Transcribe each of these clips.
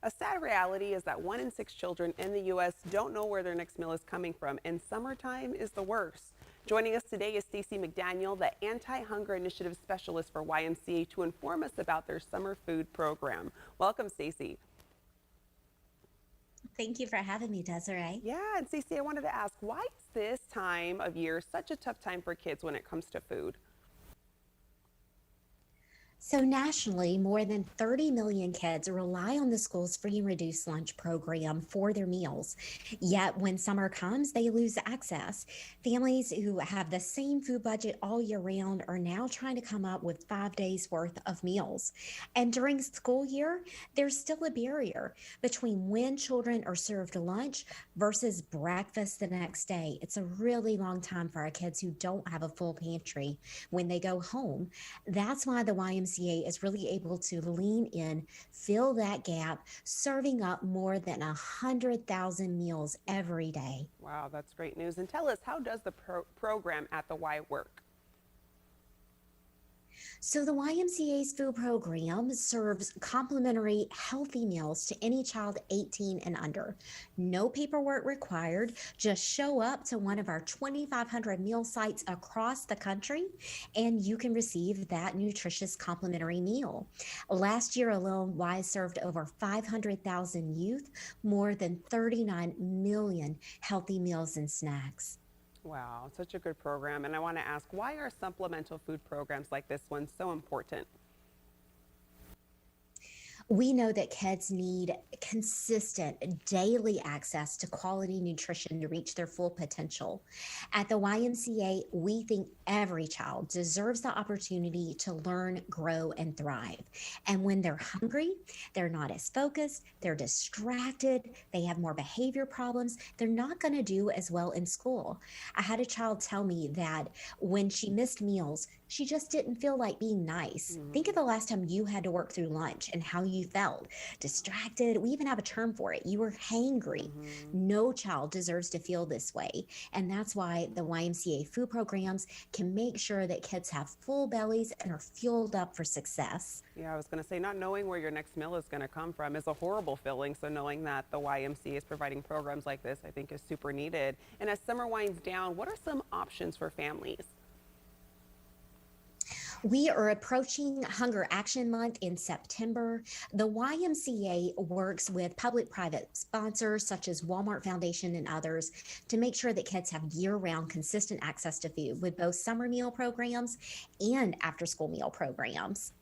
A sad reality is that 1 in 6 children in the U.S. don't know where their next meal is coming from, and summertime is the worst. Joining us today is Stacey McDaniel, the Anti-Hunger Initiative Specialist for YMCA, to inform us about their summer food program. Welcome, Stacey. Thank you for having me, Desiree. Yeah, and Stacey, I wanted to ask, why is this time of year such a tough time for kids when it comes to food? So, nationally, more than 30 million kids rely on the school's free and reduced lunch program for their meals. Yet, when summer comes, they lose access. Families who have the same food budget all year round are now trying to come up with 5 days worth of meals. And during school year, there's still a barrier between when children are served lunch versus breakfast the next day. It's a really long time for our kids who don't have a full pantry when they go home. That's why the YMCA is really able to lean in, fill that gap, serving up more than 100,000 meals every day. Wow, that's great news. And tell us, how does the program at the Y work? So, the YMCA's food program serves complimentary healthy meals to any child 18 and under. No paperwork required. Just show up to one of our 2,500 meal sites across the country and you can receive that nutritious complimentary meal. Last year alone, Y served over 500,000 youth, more than 39 million healthy meals and snacks. Wow, such a good program. And I want to ask, why are supplemental food programs like this one so important? We know that kids need consistent daily access to quality nutrition to reach their full potential. At the YMCA, we think every child deserves the opportunity to learn, grow, and thrive. And when they're hungry, they're not as focused, they're distracted, they have more behavior problems, they're not going to do as well in school. I had a child tell me that when she missed meals, she just didn't feel like being nice. Think of the last time you had to work through lunch and how you felt distracted. We even have a term for it. You were hangry. Mm-hmm. No child deserves to feel this way. And that's why the YMCA food programs can make sure that kids have full bellies and are fueled up for success. Yeah, I was going to say, not knowing where your next meal is going to come from is a horrible feeling. So knowing that the YMCA is providing programs like this, I think is super needed. And as summer winds down, what are some options for families? We are approaching Hunger Action Month in September. The YMCA works with public private sponsors such as Walmart Foundation and others to make sure that kids have year round consistent access to food with both summer meal programs and after school meal programs.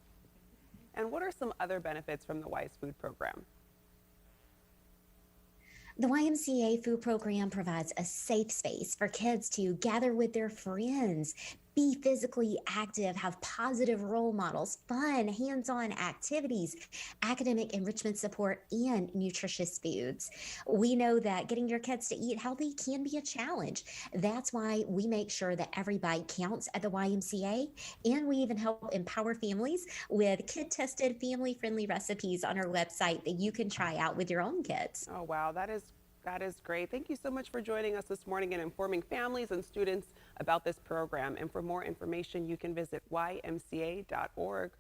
And what are some other benefits from the Wise Food Program? The YMCA food program provides a safe space for kids to gather with their friends, be physically active, have positive role models, fun, hands on activities, academic enrichment support, and nutritious foods. We know that getting your kids to eat healthy can be a challenge. That's why we make sure that every bite counts at the YMCA, and we even help empower families with kid tested, family friendly recipes on our website that you can try out with your own kids. Oh, wow, that is great. Thank you so much for joining us this morning and informing families and students about this program. And for more information, you can visit ymca.org.